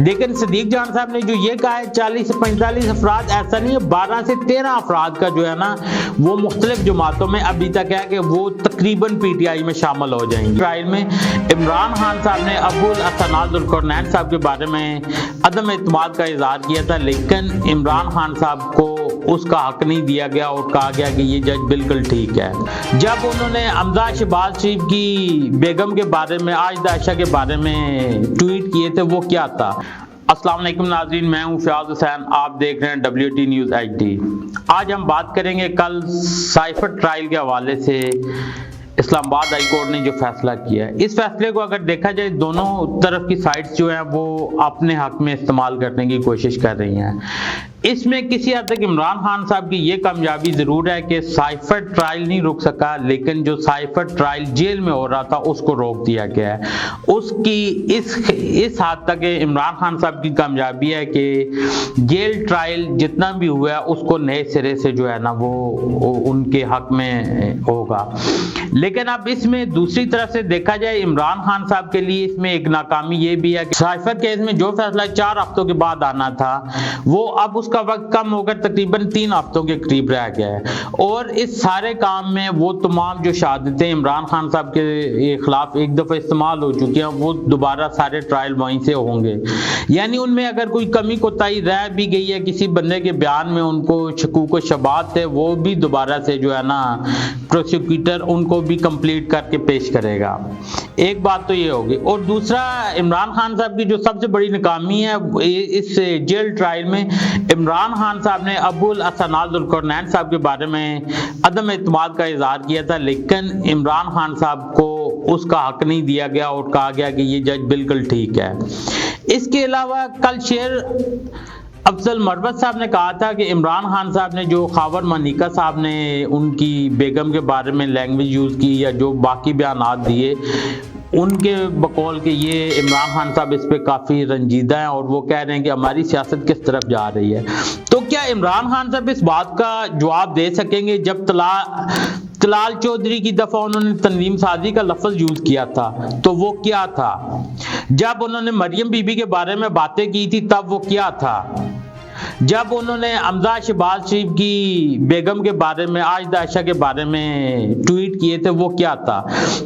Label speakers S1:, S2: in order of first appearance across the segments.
S1: لیکن صدیق جان صاحب نے جو یہ کہا ہے 40 سے 45 افراد، ایسا نہیں ہے، 12 سے 13 افراد کا جو ہے نا وہ مختلف جماعتوں میں ابھی تک ہے کہ وہ تقریباً پی ٹی آئی میں شامل ہو جائیں گے۔ ٹرائل میں عمران خان صاحب نے ابو الحسنات القرنین صاحب کے بارے میں عدم اعتماد کا اظہار کیا تھا، لیکن عمران خان صاحب کو اس کا حق نہیں دیا گیا اور کہا گیا کہ یہ جج بالکل ٹھیک ہے۔ جب انہوں نے حمزہ شہباز شریف کی بیگم کے بارے میں، عائشہ عائشہ کے بارے میں ٹویٹ کیے تھے، وہ کیا تھا؟ السلام علیکم ناظرین، میں ہوں فیاض حسین، آپ دیکھ رہے ہیں WT نیوز HD۔ آج ہم بات کریں گے کل سائفر ٹرائل کے حوالے سے اسلام آباد ہائی کورٹ نے جو فیصلہ کیا ہے۔ اس فیصلے کو اگر دیکھا جائے، دونوں طرف کی سائٹس جو ہیں وہ اپنے حق میں استعمال کرنے کی کوشش کر رہی ہیں۔ اس میں کسی حد تک عمران خان صاحب کی یہ کامیابی ضرور ہے کہ سائفر ٹرائل نہیں رک سکا، لیکن جو سائفر ٹرائل جیل میں ہو رہا تھا اس کو روک دیا گیا ہے۔ اس کی اس حد تک عمران خان صاحب کی کامیابی ہے کہ جیل ٹرائل جتنا بھی ہوا ہے اس کو نئے سرے سے جو ہے نا وہ ان کے حق میں ہوگا۔ لیکن اب اس میں دوسری طرف سے دیکھا جائے، عمران خان صاحب کے لیے اس میں ایک ناکامی یہ بھی ہے کہ سائفر کیس میں جو فیصلہ 4 ہفتوں کے بعد آنا تھا، وہ اب اس کا وقت کم ہو کر تقریباً 3 ہفتوں کے قریب رہ گیا ہے، اور اس سارے کام میں وہ تمام جو شہادتیں عمران خان صاحب کے خلاف ایک دفعہ استعمال ہو چکی ہیں، وہ دوبارہ سارے ٹرائل وہیں سے ہوں گے۔ یعنی ان میں اگر کوئی کمی کوتاہی رہ بھی گئی ہے کسی بندے کے بیان میں، ان کو شکوک و شبہات تھے، وہ بھی دوبارہ سے جو ہے نا پروسیکیوٹر ان کو بھی کمپلیٹ کر کے پیش کرے گا۔ ایک بات تو یہ ہوگی، اور دوسرا عمران خان صاحب کی جو سب سے بڑی ناکامی ہے اس جیل ٹرائل میں، عمران خان صاحب نے ابو الحسنات القرنین صاحب کے بارے میں عدم اعتماد کا اظہار کیا تھا، لیکن عمران خان صاحب کو اس کا حق نہیں دیا گیا اور کہا گیا کہ یہ جج بالکل ٹھیک ہے۔ اس کے علاوہ کل شیر افضل مروت صاحب نے کہا تھا کہ عمران خان صاحب نے جو خاور منیکا صاحب نے ان کی بیگم کے بارے میں لینگویج یوز کی یا جو باقی بیانات دیے، ان کے بقول کہ یہ عمران خان صاحب اس پہ کافی رنجیدہ ہیں اور وہ کہہ رہے ہیں کہ ہماری سیاست کس طرف جا رہی ہے۔ تو کیا عمران خان صاحب اس بات کا جواب دے سکیں گے؟ جب طلال چودھری کی دفعہ انہوں نے تنظیم سازی کا لفظ یوز کیا تھا تو وہ کیا تھا؟ جب انہوں نے مریم بی بی کے بارے میں باتیں کی تھی تب وہ کیا تھا؟ جب انہوں نے حمزہ شہباز شریف کی بیگم کے بارے میں، عائشہ عائشہ کے بارے میں ٹویٹ کیے تھے، وہ کیا تھا؟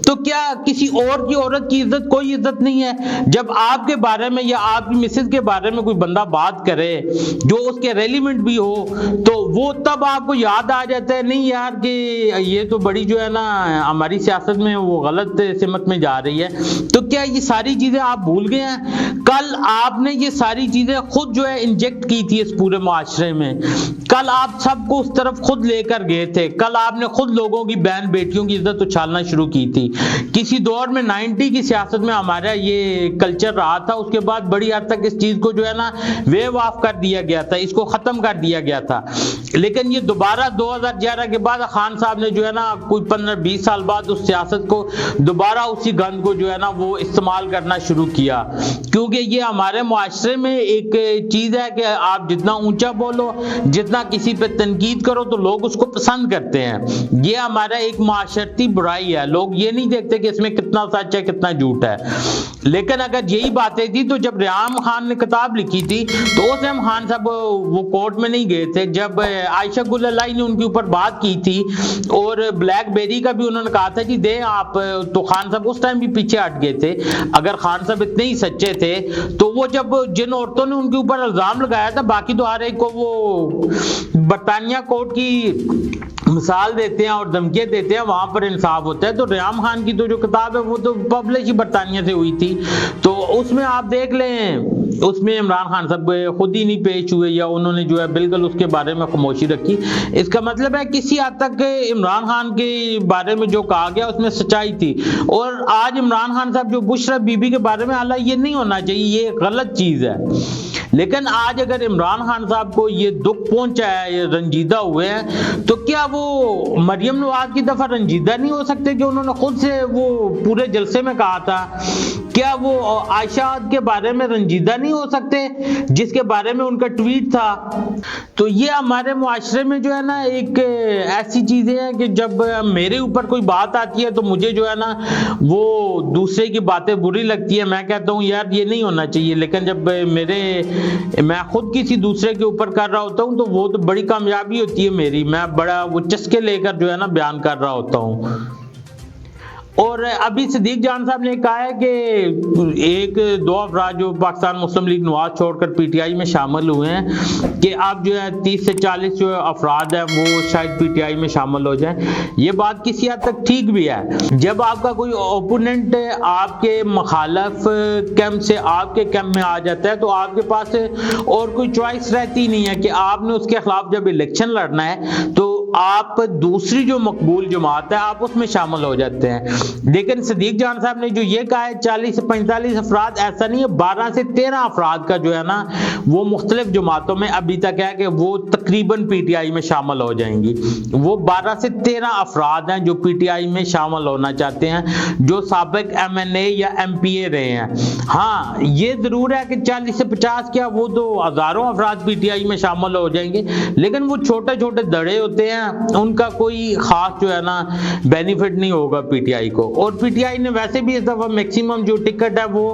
S1: تو کیا کسی اور کی عورت کی عزت کوئی عزت نہیں ہے؟ جب آپ کے بارے میں یا آپ کی مسز کے بارے میں کوئی بندہ بات کرے جو اس کے ریلیونٹ بھی ہو تو وہ تب آپ کو یاد آ جاتا ہے نہیں یار کہ یہ تو بڑی جو ہے نا ہماری سیاست میں وہ غلط سمت میں جا رہی ہے۔ تو کیا یہ ساری چیزیں آپ بھول گئے ہیں؟ کل آپ نے یہ ساری چیزیں خود جو ہے انجیکٹ کی تھی اس پورے معاشرے میں، کل آپ سب کو اس طرف خود لے کر گئے تھے، کل آپ نے خود لوگوں کی بہن بیٹیوں کی عزت اچھالنا شروع کی تھی۔ کسی دور میں 90 کی سیاست میں ہمارا یہ کلچر رہا تھا، اس کے بعد بڑی حد تک اس چیز کو جو ہے نا ویو آف کر دیا گیا تھا، اس کو ختم کر دیا گیا تھا، لیکن یہ دوبارہ 2011 کے بعد خان صاحب نے جو ہے نا کوئی 15-20 سال بعد اس سیاست کو دوبارہ اسی گند کو جو ہے نا وہ استعمال کرنا شروع کیا، کیونکہ یہ ہمارے معاشرے میں ایک چیز ہے کہ آپ جتنا اونچا بولو، جتنا کسی پہ تنقید کرو تو لوگ اس کو پسند کرتے ہیں۔ یہ ہمارا ایک معاشرتی برائی ہے، لوگ یہ نہیں دیکھتے کہ اس میں کتنا سچ ہے کتنا جھوٹ ہے۔ لیکن اگر یہی باتیں تھی تو جب ریحام خان نے کتاب لکھی تھی تو اس ٹائم خان صاحب وہ کورٹ میں نہیں گئے تھے، جب عائشہ گل اللہ نے ان کے اوپر بات کی تھی اور بلیک بیری کا بھی انہوں نے کہا تھا کہ دیں آپ، تو خان صاحب اس ٹائم بھی پیچھے ہٹ گئے تھے۔ اگر خان صاحب اتنے ہی سچے تھے تو وہ جب جن عورتوں نے ان کے اوپر الزام لگایا تھا، باقی تو ہر ایک کو وہ برطانیہ کورٹ کی مثال دیتے ہیں اور دھمکیاں دیتے ہیں، وہاں پر انصاف ہوتا ہے۔ تو ریحام خان کی تو جو کتاب ہے وہ تو پبلش ہی برطانیہ سے ہوئی تھی، تو اس میں آپ دیکھ لیں اس میں عمران خان صاحب خود ہی نہیں پیش ہوئے یا انہوں نے جو ہے بالکل اس کے بارے میں خاموشی رکھی۔ اس کا مطلب ہے کسی حد تک عمران خان کے بارے میں جو کہا گیا اس میں سچائی تھی، اور آج عمران خان صاحب جو بشرا بی بی کے بارے میں حالانکہ یہ نہیں ہونا چاہیے، یہ غلط چیز ہے، لیکن آج اگر عمران خان صاحب کو یہ دکھ پہنچا ہے، یہ رنجیدہ ہوئے ہیں، تو کیا وہ مریم نواز کی دفعہ رنجیدہ نہیں ہو سکتے کہ انہوں نے خود سے وہ پورے جلسے میں کہا تھا کیا وہ عائشہ کے بارے میں رنجیدہ نہیں ہو سکتے جس کے بارے میں ان کا ٹویٹ تھا؟ تو یہ ہمارے معاشرے میں جو ہے نا ایک ایسی چیزیں ہیں کہ جب میرے اوپر کوئی بات آتی ہے تو مجھے جو ہے نا وہ دوسرے کی باتیں بری لگتی ہے، میں کہتا ہوں یار یہ نہیں ہونا چاہیے، لیکن جب میں خود کسی دوسرے کے اوپر کر رہا ہوتا ہوں تو وہ تو بڑی کامیابی ہوتی ہے میری، میں بڑا وہ چسکے لے کر جو ہے نا بیان کر رہا ہوتا ہوں۔ اور ابھی صدیق جان صاحب نے کہا ہے کہ ایک دو افراد جو پاکستان مسلم لیگ نواز چھوڑ کر پی ٹی آئی میں شامل ہوئے ہیں کہ اب جو ہے 30 سے 40 جو افراد ہیں وہ شاید پی ٹی آئی میں شامل ہو جائیں۔ یہ بات کسی حد تک ٹھیک بھی ہے، جب آپ کا کوئی اوپوننٹ آپ کے مخالف کیمپ سے آپ کے کیمپ میں آ جاتا ہے تو آپ کے پاس اور کوئی چوائس رہتی نہیں ہے کہ آپ نے اس کے خلاف جب الیکشن لڑنا ہے تو آپ دوسری جو مقبول جماعت ہے آپ اس میں شامل ہو جاتے ہیں۔ لیکن صدیق جان صاحب نے جو یہ کہا ہے 40 سے 45 افراد، ایسا نہیں ہے، 12 سے 13 افراد کا جو ہے نا وہ مختلف جماعتوں میں ابھی تک ہے کہ وہ تقریباً پی ٹی آئی میں شامل ہو جائیں گی۔ وہ 12 سے 13 افراد ہیں جو پی ٹی آئی میں شامل ہونا چاہتے ہیں، جو سابق ایم این اے یا ایم پی اے رہے ہیں۔ ہاں یہ ضرور ہے کہ 40 سے 50 کیا وہ تو ہزاروں افراد پی ٹی آئی میں شامل ہو جائیں گے، لیکن وہ چھوٹے چھوٹے دڑے ہوتے ہیں، ان کا کوئی خاص جو ہے نا بینیفٹ نہیں ہوگا پی ٹی آئی کو۔ اور پی ٹی آئی نے ویسے بھی اس دفعہ میکسیمم جو ٹکٹ ہے وہ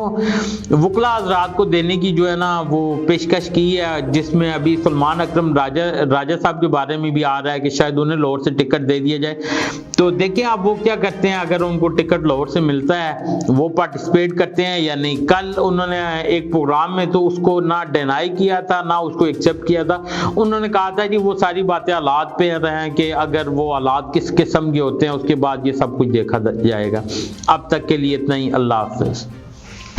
S1: وکلا حضرات کو دینے کی جو ہے نا وہ پیشکش کی ہے، جس میں ابھی سلمان اکرم راجہ صاحب کے بارے میں بھی آ رہا ہے کہ شاید انہیں لاہور سے ٹکٹ دے دیا جائے۔ تو دیکھیں آپ وہ کیا کرتے ہیں، اگر ان کو ٹکٹ لاہور سے ملتا ہے وہ پارٹیسپیٹ کرتے ہیں یا نہیں۔ کل انہوں نے ایک پروگرام میں تو اس کو نہ ڈینائی کیا تھا نہ اس کو ایکسیپٹ کیا تھا، انہوں نے کہا تھا جی وہ ساری باتیں حالات پہ ہیں کہ اگر وہ حالات کس قسم کے ہوتے ہیں اس کے بعد یہ سب کچھ دیکھا جائے گا۔ اب تک کے لیے اتنا ہی، اللہ حافظ۔